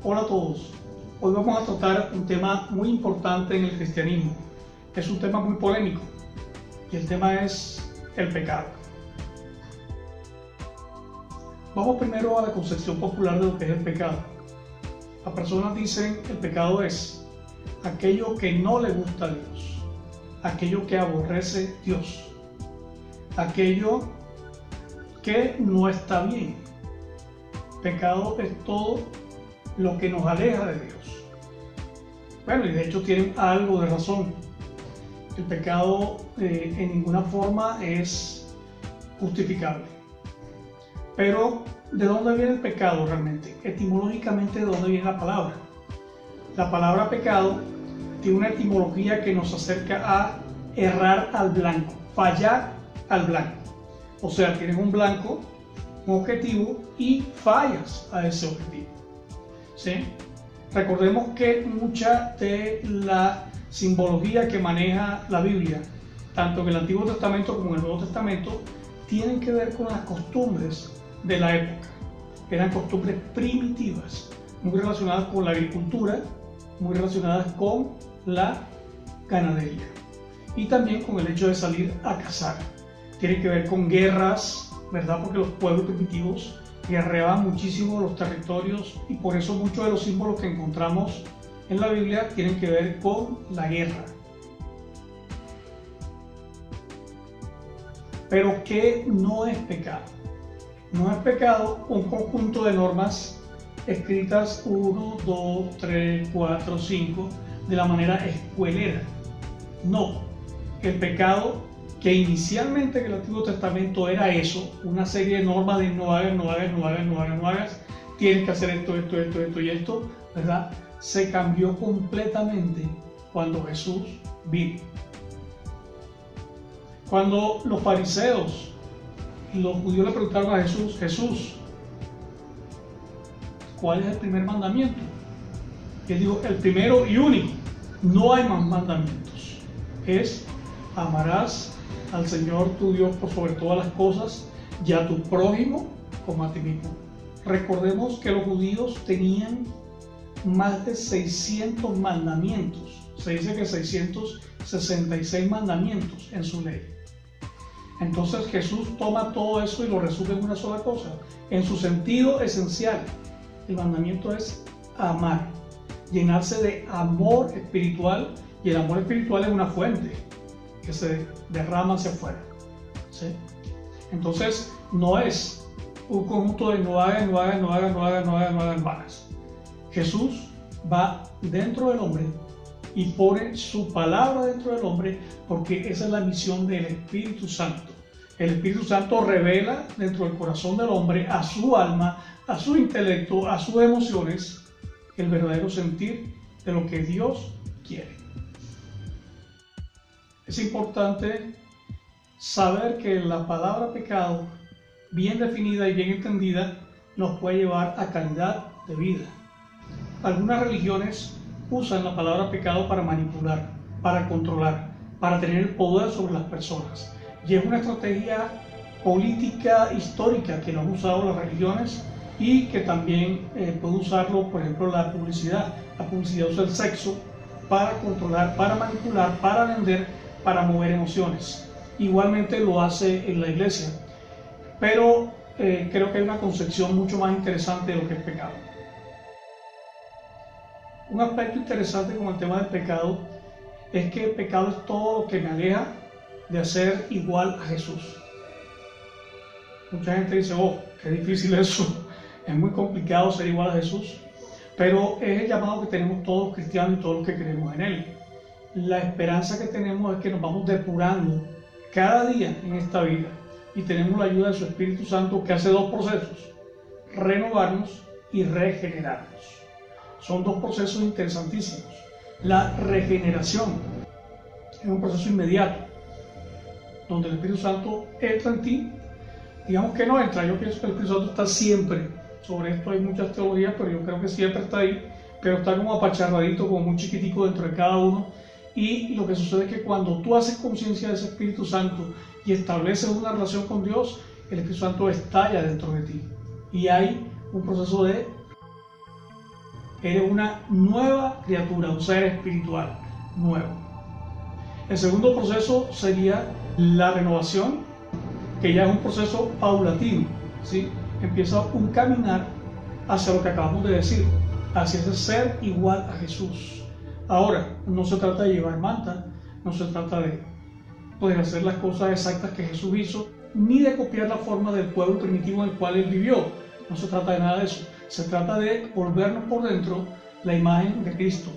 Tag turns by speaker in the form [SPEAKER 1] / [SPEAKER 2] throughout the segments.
[SPEAKER 1] Hola a todos. Hoy vamos a tratar un tema muy importante en el cristianismo. Es un tema muy polémico y el tema es el pecado. Vamos primero a la concepción popular de lo que es el pecado. Las personas dicen que el pecado es aquello que no le gusta a Dios, aquello que aborrece a Dios, aquello que no está bien. Pecado es todo lo que nos aleja de Dios. Bueno, y de hecho tienen algo de razón. El pecado en ninguna forma es justificable. Pero, ¿de dónde viene el pecado realmente? Etimológicamente, ¿de dónde viene la palabra? La palabra pecado tiene una etimología que nos acerca a errar al blanco, fallar al blanco. O sea, tienes un blanco, un objetivo y fallas a ese objetivo. ¿Sí? Recordemos que mucha de la simbología que maneja la Biblia, tanto en el Antiguo Testamento como en el Nuevo Testamento, tienen que ver con las costumbres de la época. Eran costumbres primitivas, muy relacionadas con la agricultura, muy relacionadas con la ganadería y también con el hecho de salir a cazar. Tiene que ver con guerras, ¿verdad? Porque los pueblos primitivos guerreaban muchísimo los territorios y por eso muchos de los símbolos que encontramos en la Biblia tienen que ver con la guerra. Pero ¿qué no es pecado? No es pecado un conjunto de normas escritas 1, 2, 3, 4, 5 de la manera escuelera. No, el pecado que inicialmente en el Antiguo Testamento era eso, una serie de normas de no hagas, no hagas, no hagas, no hagas, no hagas, tienes que hacer esto, esto, esto, esto y esto, ¿verdad? Se cambió completamente cuando Jesús vino. Cuando los fariseos y los judíos le preguntaron a Jesús, Jesús, ¿cuál es el primer mandamiento? Y él dijo, el primero y único, no hay más mandamientos, es amarás al Señor tu Dios por sobre todas las cosas y a tu prójimo como a ti mismo. Recordemos que los judíos tenían más de 600 mandamientos. Se dice que 666 mandamientos en su ley. Entonces Jesús toma todo eso y lo resume en una sola cosa. En su sentido esencial, el mandamiento es amar, llenarse de amor espiritual, y el amor espiritual es una fuente que se derrama hacia afuera. ¿Sí? Entonces no es un conjunto de no hagas, no hagas, no hagas, no hagas, no hagas, no hagas, no hagas. Jesús va dentro del hombre y pone su palabra dentro del hombre, porque esa es la misión del Espíritu Santo. El Espíritu Santo revela dentro del corazón del hombre, a su alma, a su intelecto, a sus emociones, el verdadero sentir de lo que Dios quiere. Es importante saber que la palabra pecado, bien definida y bien entendida, nos puede llevar a calidad de vida. Algunas religiones usan la palabra pecado para manipular, para controlar, para tener el poder sobre las personas. Y es una estrategia política histórica que no han usado las religiones y que también puede usarlo, por ejemplo, la publicidad. La publicidad usa el sexo para controlar, para manipular, para vender, para mover emociones. Igualmente lo hace en la iglesia. Pero creo que hay una concepción mucho más interesante de lo que es pecado. Un aspecto interesante con el tema del pecado es que el pecado es todo lo que me aleja de ser igual a Jesús. Mucha gente dice, oh, qué difícil eso, es muy complicado ser igual a Jesús, pero es el llamado que tenemos todos los cristianos y todos los que creemos en Él. La esperanza que tenemos es que nos vamos depurando cada día en esta vida y tenemos la ayuda de su Espíritu Santo, que hace dos procesos: renovarnos y regenerarnos. Son dos procesos interesantísimos. La regeneración es un proceso inmediato, donde el Espíritu Santo entra en ti. Digamos que no entra, yo pienso que el Espíritu Santo está siempre. Sobre esto hay muchas teorías, pero yo creo que siempre está ahí, pero está como apacharradito, como muy chiquitico dentro de cada uno. Y lo que sucede es que cuando tú haces conciencia de ese Espíritu Santo y estableces una relación con Dios, el Espíritu Santo estalla dentro de ti. Y hay un proceso de Eres una nueva criatura, un ser espiritual nuevo. El segundo proceso sería la renovación, que ya es un proceso paulatino, ¿sí? Empieza un caminar hacia lo que acabamos de decir, hacia ese ser igual a Jesús. Ahora, no se trata de llevar manta, no se trata de poder hacer las cosas exactas que Jesús hizo, ni de copiar la forma del pueblo primitivo en el cual él vivió. No se trata de nada de eso. Se trata de volvernos por dentro la imagen de Cristo.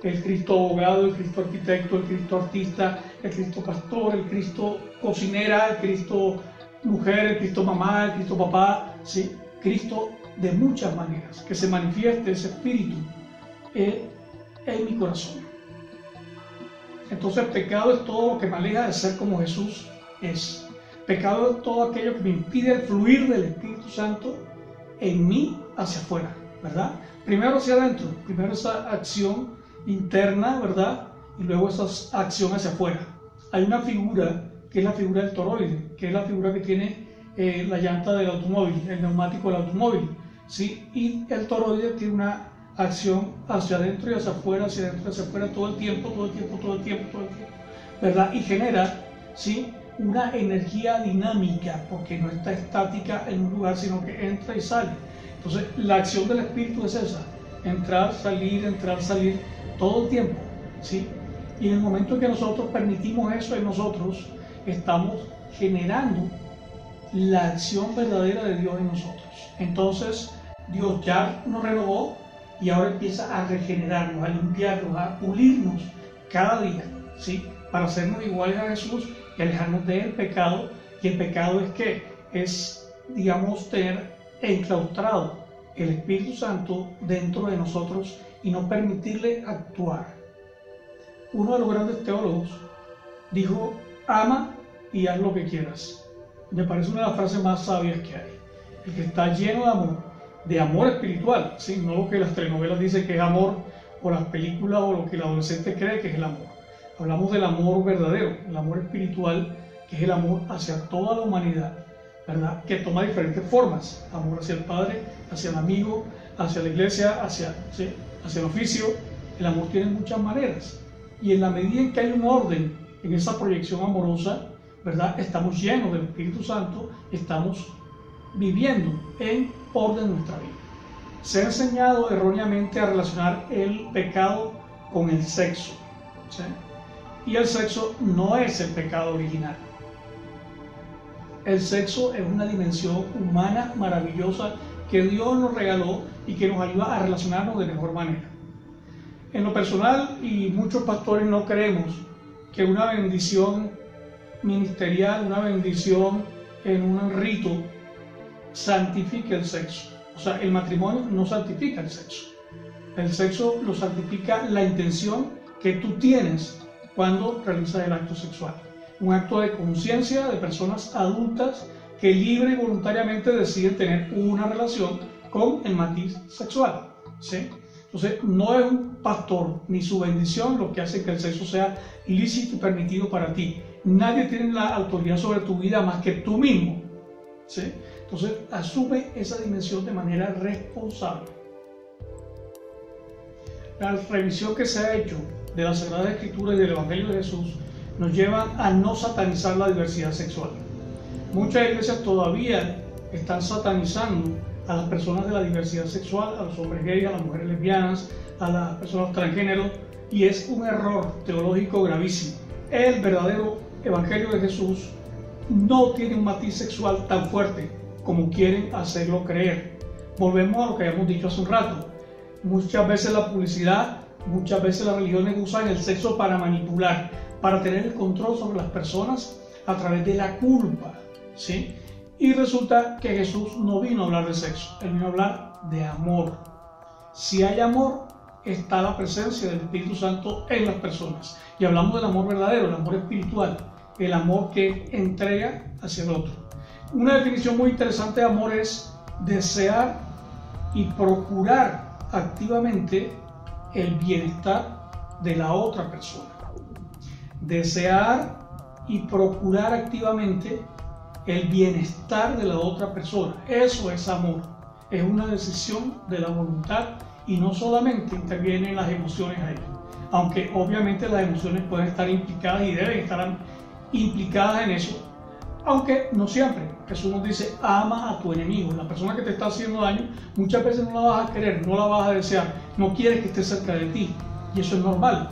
[SPEAKER 1] El Cristo abogado, el Cristo arquitecto, el Cristo artista, el Cristo pastor, el Cristo cocinera, el Cristo mujer, el Cristo mamá, el Cristo papá, ¿sí? Cristo de muchas maneras, que se manifieste ese espíritu en mi corazón. Entonces el pecado es todo lo que me aleja de ser como Jesús es. Pecado es todo aquello que me impide el fluir del Espíritu Santo en mí hacia afuera, ¿verdad? Primero hacia adentro, primero esa acción interna, ¿verdad? Y luego esa acción hacia afuera. Hay una figura que es la figura del toroide, que es la figura que tiene la llanta del automóvil, el neumático del automóvil, ¿sí? Y el toroide tiene una acción hacia adentro y hacia afuera, hacia adentro y hacia afuera todo el tiempo, ¿verdad? Y genera, ¿sí?, una energía dinámica, porque no está estática en un lugar, sino que entra y sale. Entonces, la acción del espíritu es esa: entrar, salir, todo el tiempo, ¿sí? Y en el momento en que nosotros permitimos eso en nosotros, estamos generando la acción verdadera de Dios en nosotros. Entonces, Dios ya nos renovó y ahora empieza a regenerarnos, a limpiarnos, a pulirnos cada día, ¿sí?, para hacernos iguales a Jesús y alejarnos del pecado. Y el pecado es que es, digamos, tener enclaustrado el Espíritu Santo dentro de nosotros y no permitirle actuar. Uno de los grandes teólogos dijo: ama y haz lo que quieras. Me parece una de las frases más sabias que hay. El que está lleno de amor espiritual, ¿sí?, no lo que las telenovelas dicen que es amor, o las películas, o lo que el adolescente cree que es el amor. Hablamos del amor verdadero, el amor espiritual, que es el amor hacia toda la humanidad, ¿verdad?, que toma diferentes formas: amor hacia el Padre, hacia el amigo, hacia la iglesia, hacia el oficio. El amor tiene muchas maneras, y en la medida en que hay un orden en esa proyección amorosa, ¿verdad?, estamos llenos del Espíritu Santo, estamos viviendo en orden nuestra vida. Se ha enseñado erróneamente a relacionar el pecado con el sexo, ¿sí? Y el sexo no es el pecado original. El sexo es una dimensión humana maravillosa que Dios nos regaló y que nos ayuda a relacionarnos de mejor manera. En lo personal, y muchos pastores no creemos que una bendición ministerial, una bendición en un rito, santifique el sexo. O sea, el matrimonio no santifica el sexo. El sexo lo santifica la intención que tú tienes cuando realizas el acto sexual. Un acto de conciencia de personas adultas que libre y voluntariamente deciden tener una relación con el matiz sexual, ¿sí? Entonces, no es un pastor ni su bendición lo que hace que el sexo sea ilícito y permitido para ti. Nadie tiene la autoridad sobre tu vida más que tú mismo, ¿sí? Entonces, asume esa dimensión de manera responsable. La revisión que se ha hecho de la Sagrada Escritura y del Evangelio de Jesús nos lleva a no satanizar la diversidad sexual. Muchas iglesias todavía están satanizando a las personas de la diversidad sexual, a los hombres gays, a las mujeres lesbianas, a las personas transgénero, y es un error teológico gravísimo. El verdadero Evangelio de Jesús no tiene un matiz sexual tan fuerte como quieren hacerlo creer. Volvemos a lo que habíamos dicho hace un rato. Muchas veces la publicidad, muchas veces las religiones usan el sexo para manipular, para tener el control sobre las personas a través de la culpa, ¿sí? Y resulta que Jesús no vino a hablar de sexo, Él vino a hablar de amor. Si hay amor, está la presencia del Espíritu Santo en las personas. Y hablamos del amor verdadero, el amor espiritual, el amor que entrega hacia el otro. Una definición muy interesante de amor es desear y procurar activamente el bienestar de la otra persona. Desear y procurar activamente el bienestar de la otra persona. Eso es amor. Es una decisión de la voluntad Y no solamente intervienen las emociones ahí, aunque obviamente las emociones pueden estar implicadas y deben estar implicadas en eso, aunque no siempre. Jesús nos dice, ama a tu enemigo. La persona que te está haciendo daño, muchas veces no la vas a querer, no la vas a desear, no quieres que esté cerca de ti, y eso es normal,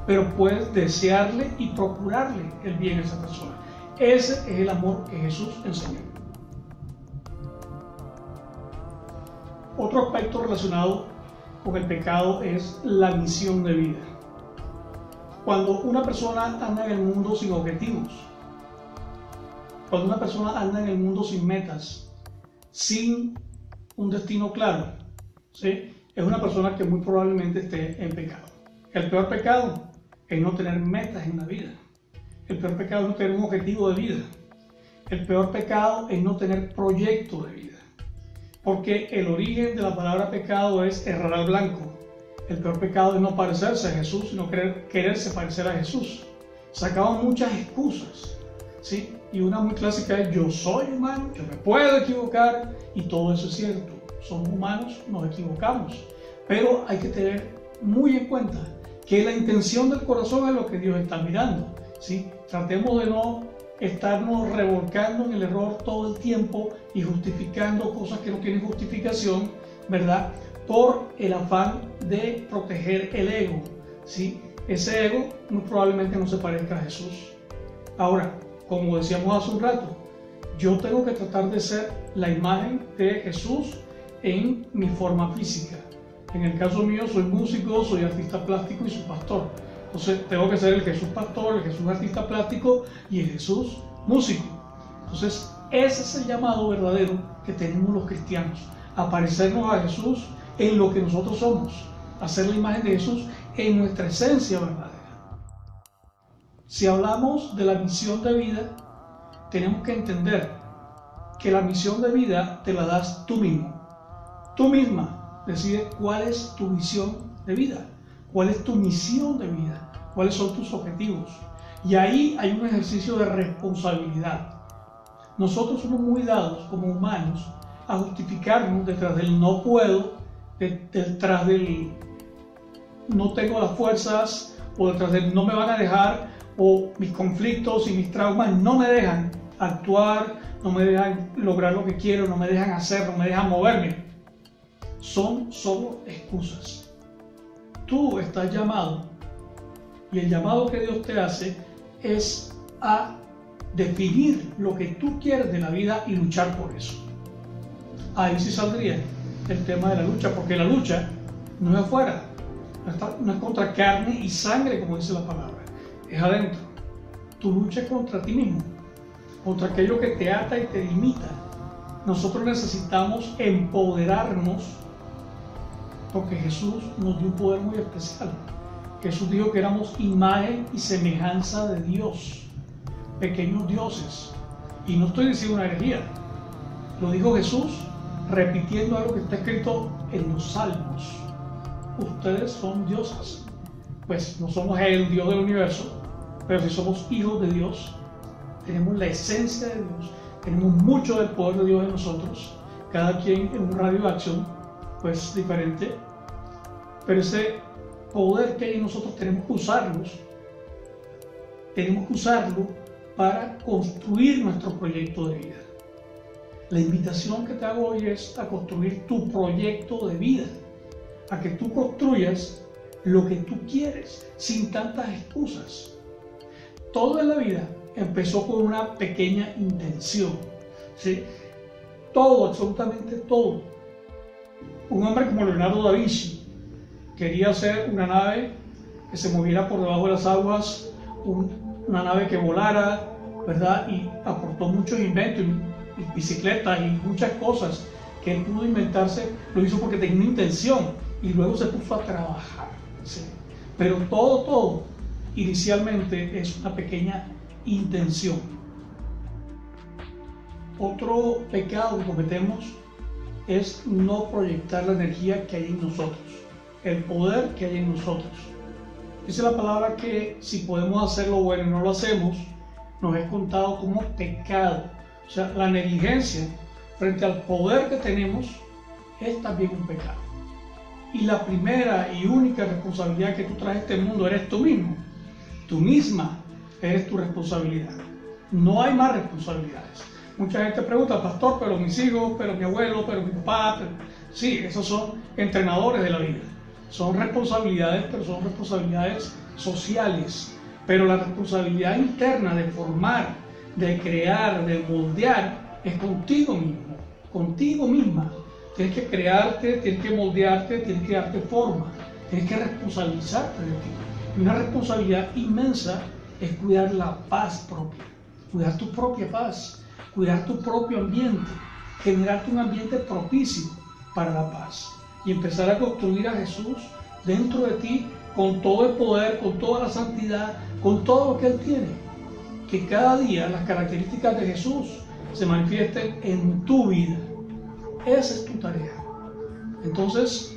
[SPEAKER 1] pero puedes desearle y procurarle el bien a esa persona. Ese es el amor que Jesús enseñó. Otro aspecto relacionado con el pecado es la misión de vida. Cuando una persona anda en el mundo sin objetivos, cuando una persona anda en el mundo sin metas, sin un destino claro, ¿sí?, es una persona que muy probablemente esté en pecado. El peor pecado es no tener metas en la vida. El peor pecado es no tener un objetivo de vida. El peor pecado es no tener proyecto de vida. Porque el origen de la palabra pecado es errar al blanco. El peor pecado es no parecerse a Jesús, sino quererse parecer a Jesús. Sacamos muchas excusas, ¿sí? Y una muy clásica es: yo soy humano, yo me puedo equivocar, y todo eso es cierto. Somos humanos, nos equivocamos. Pero hay que tener muy en cuenta que la intención del corazón es lo que Dios está mirando, ¿sí? Tratemos de no estarnos revolcando en el error todo el tiempo y justificando cosas que no tienen justificación, ¿verdad?, por el afán de proteger el ego, ¿sí? Ese ego muy probablemente no se parezca a Jesús. Ahora, como decíamos hace un rato, yo tengo que tratar de ser la imagen de Jesús en mi forma física. En el caso mío, soy músico, soy artista plástico y soy pastor. Entonces tengo que ser el Jesús pastor, el Jesús artista plástico y el Jesús músico. Entonces ese es el llamado verdadero que tenemos los cristianos: a parecernos a Jesús en lo que nosotros somos, hacer la imagen de Jesús en nuestra esencia verdadera. Si hablamos de la misión de vida, tenemos que entender que la misión de vida te la das tú mismo. Tú misma decides cuál es tu visión de vida, cuál es tu misión de vida, cuáles son tus objetivos. Y ahí hay un ejercicio de responsabilidad. Nosotros somos muy dados como humanos a justificarnos detrás del no puedo, detrás del no tengo las fuerzas, o detrás del no me van a dejar, o mis conflictos y mis traumas no me dejan actuar, no me dejan lograr lo que quiero, no me dejan hacer, no me dejan moverme. Son solo excusas. Tú estás llamado, y el llamado que Dios te hace es a definir lo que tú quieres de la vida y luchar por eso. Ahí sí saldría el tema de la lucha, porque la lucha no es afuera, no es contra carne y sangre, como dice la palabra, es adentro. Tu lucha es contra ti mismo, contra aquello que te ata y te limita. Nosotros necesitamos empoderarnos, porque Jesús nos dio un poder muy especial. Jesús dijo que éramos imagen y semejanza de Dios, pequeños dioses. Y no estoy diciendo una herejía, lo dijo Jesús repitiendo algo que está escrito en los Salmos: ustedes son dioses. Pues no somos el Dios del universo, pero si somos hijos de Dios, tenemos la esencia de Dios, tenemos mucho del poder de Dios en nosotros, cada quien en un radio de acción pues diferente, pero ese poder que hay en nosotros tenemos que usarlo para construir nuestro proyecto de vida. La invitación que te hago hoy es a construir tu proyecto de vida, a que tú construyas lo que tú quieres sin tantas excusas. Todo en la vida empezó con una pequeña intención, ¿sí? Todo, absolutamente todo. Un hombre como Leonardo da Vinci quería hacer una nave que se moviera por debajo de las aguas, una nave que volara, ¿verdad? Y aportó muchos inventos, y bicicletas y muchas cosas que él pudo inventarse. Lo hizo porque tenía una intención y luego se puso a trabajar, ¿sí? Pero todo inicialmente es una pequeña intención. Otro pecado que cometemos es no proyectar la energía que hay en nosotros, el poder que hay en nosotros. Dice la palabra que si podemos hacer lo bueno y no lo hacemos, nos es contado como pecado. O sea, la negligencia frente al poder que tenemos es también un pecado. Y la primera y única responsabilidad que tú traes a este mundo eres tú mismo. Tú misma eres tu responsabilidad. No hay más responsabilidades. Mucha gente pregunta, pastor, pero mis hijos, pero mi abuelo, pero mi papá. Sí, esos son entrenadores de la vida. Son responsabilidades, pero son responsabilidades sociales. Pero la responsabilidad interna de formar, de crear, de moldear, es contigo mismo, contigo misma. Tienes que crearte, tienes que moldearte, tienes que darte forma, tienes que responsabilizarte de ti. Y una responsabilidad inmensa es cuidar la paz propia, cuidar tu propia paz, cuidar tu propio ambiente, generarte un ambiente propicio para la paz y empezar a construir a Jesús dentro de ti con todo el poder, con toda la santidad, con todo lo que Él tiene. Que cada día las características de Jesús se manifiesten en tu vida. Esa es tu tarea. Entonces,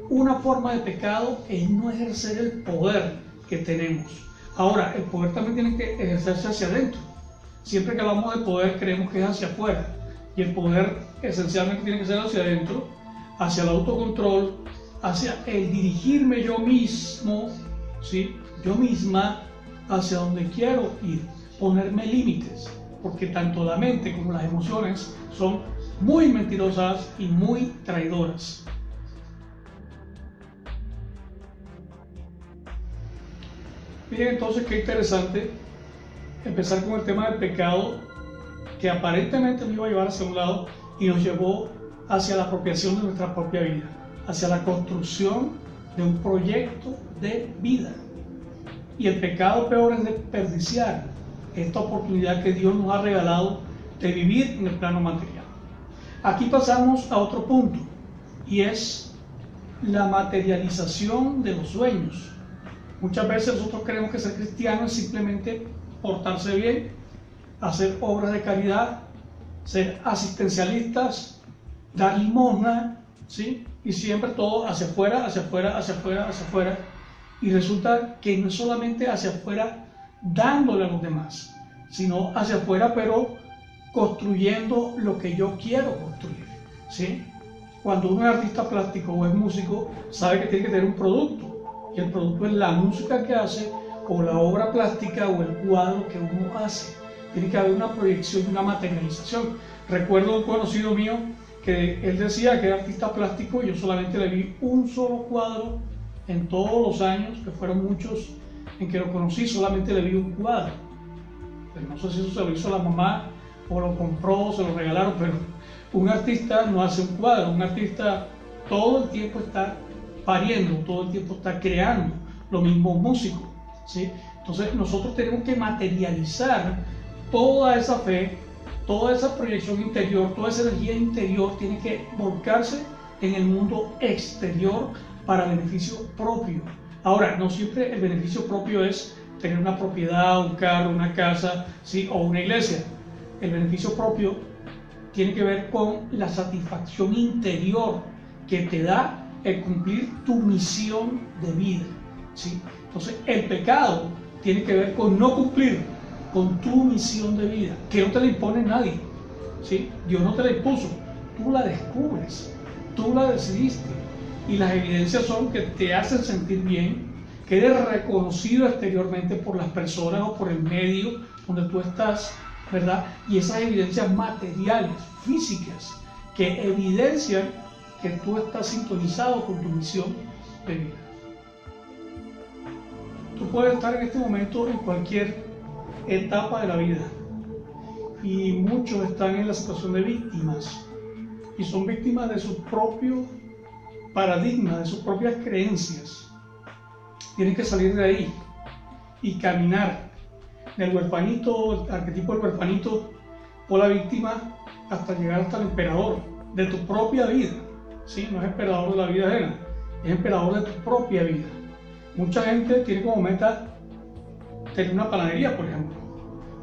[SPEAKER 1] una forma de pecado es no ejercer el poder que tenemos. Ahora, el poder también tiene que ejercerse hacia adentro. Siempre que hablamos de poder creemos que es hacia afuera. Y el poder esencialmente tiene que ser hacia adentro, hacia el autocontrol, hacia el dirigirme yo mismo, ¿sí? Yo misma, hacia donde quiero ir, ponerme límites, porque tanto la mente como las emociones son muy mentirosas y muy traidoras. Miren entonces qué interesante empezar con el tema del pecado, que aparentemente nos iba a llevar hacia un lado y nos llevó hacia la apropiación de nuestra propia vida, hacia la construcción de un proyecto de vida. Y el pecado peor es desperdiciar esta oportunidad que Dios nos ha regalado de vivir en el plano material. Aquí pasamos a otro punto, y es la materialización de los sueños. Muchas veces nosotros creemos que ser cristiano es simplemente portarse bien, hacer obras de caridad, ser asistencialistas, dar limosna, ¿sí? Y siempre todo hacia afuera, hacia afuera, hacia afuera, hacia afuera. Y resulta que no es solamente hacia afuera dándole a los demás, sino hacia afuera, pero construyendo lo que yo quiero construir, ¿sí? Cuando uno es artista plástico o es músico, sabe que tiene que tener un producto, y el producto es la música que hace, o la obra plástica, o el cuadro que uno hace. Tiene que haber una proyección y una materialización. Recuerdo un conocido mío que él decía que era artista plástico, y yo solamente le vi un solo cuadro en todos los años, que fueron muchos en que lo conocí, solamente le vi un cuadro. Pero no sé si eso se lo hizo la mamá, o lo compró, o se lo regalaron, pero un artista no hace un cuadro. Un artista todo el tiempo está pariendo, todo el tiempo está creando. Lo mismo un músico, ¿sí? Entonces nosotros tenemos que materializar toda esa fe, toda esa proyección interior, toda esa energía interior tiene que volcarse en el mundo exterior para beneficio propio. Ahora, no siempre el beneficio propio es tener una propiedad, un carro, una casa, ¿sí? O una iglesia. El beneficio propio tiene que ver con la satisfacción interior que te da el cumplir tu misión de vida, ¿sí? Entonces, el pecado tiene que ver con no cumplir con tu misión de vida, que no te la impone nadie, ¿sí? Dios no te la impuso, tú la descubres, tú la decidiste, y las evidencias son que te hacen sentir bien, que eres reconocido exteriormente por las personas o por el medio donde tú estás, ¿verdad? Y esas evidencias materiales, físicas, que evidencian que tú estás sintonizado con tu misión de vida. Tú puedes estar en este momento en cualquier etapa de la vida, y muchos están en la situación de víctimas, y son víctimas de su propio paradigma, de sus propias creencias. Tienen que salir de ahí y caminar del huerfanito, el arquetipo del huerfanito o la víctima, hasta llegar hasta el emperador de tu propia vida, ¿sí? No es emperador de la vida ajena, es emperador de tu propia vida. Mucha gente tiene como meta tener una panadería, por ejemplo,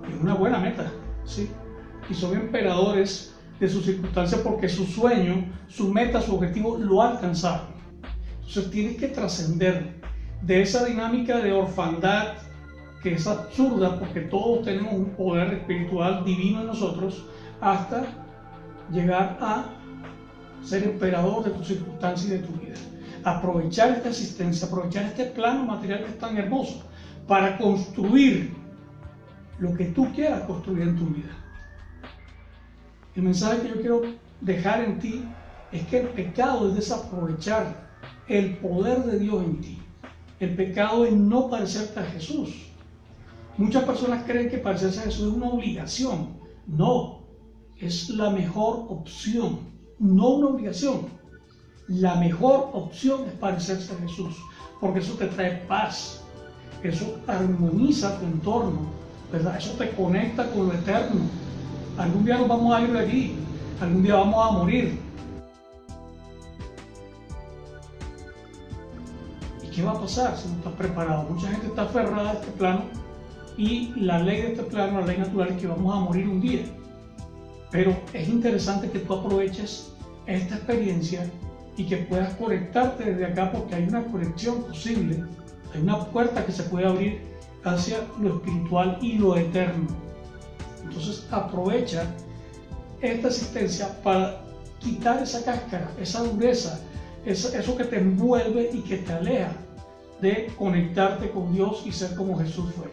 [SPEAKER 1] es una buena meta, ¿sí? Y son emperadores de sus circunstancias porque su sueño, su meta, su objetivo lo alcanzaron. Entonces tienes que trascender de esa dinámica de orfandad que es absurda, porque todos tenemos un poder espiritual divino en nosotros, hasta llegar a ser emperador de tus circunstancias y de tu vida. aprovechar esta existencia, aprovechar este plano material que es tan hermoso para construir lo que tú quieras construir en tu vida. El mensaje que yo quiero dejar en ti es que el pecado es desaprovechar el poder de Dios en ti. El pecado es no parecerte a Jesús. Muchas personas creen que parecerse a Jesús es una obligación. No, es la mejor opción, no una obligación. La mejor opción es parecerse a Jesús, porque eso te trae paz, eso armoniza tu entorno, ¿verdad? Eso te conecta con lo eterno. Algún día nos vamos a ir de aquí, algún día vamos a morir. ¿Y qué va a pasar si no estás preparado? Mucha gente está aferrada a este plano y la ley de este plano, la ley natural, es que vamos a morir un día. Pero es interesante que tú aproveches esta experiencia y que puedas conectarte desde acá, porque hay una conexión posible, hay una puerta que se puede abrir hacia lo espiritual y lo eterno. Entonces aprovecha esta existencia para quitar esa cáscara, esa dureza, eso que te envuelve y que te aleja de conectarte con Dios y ser como Jesús fue.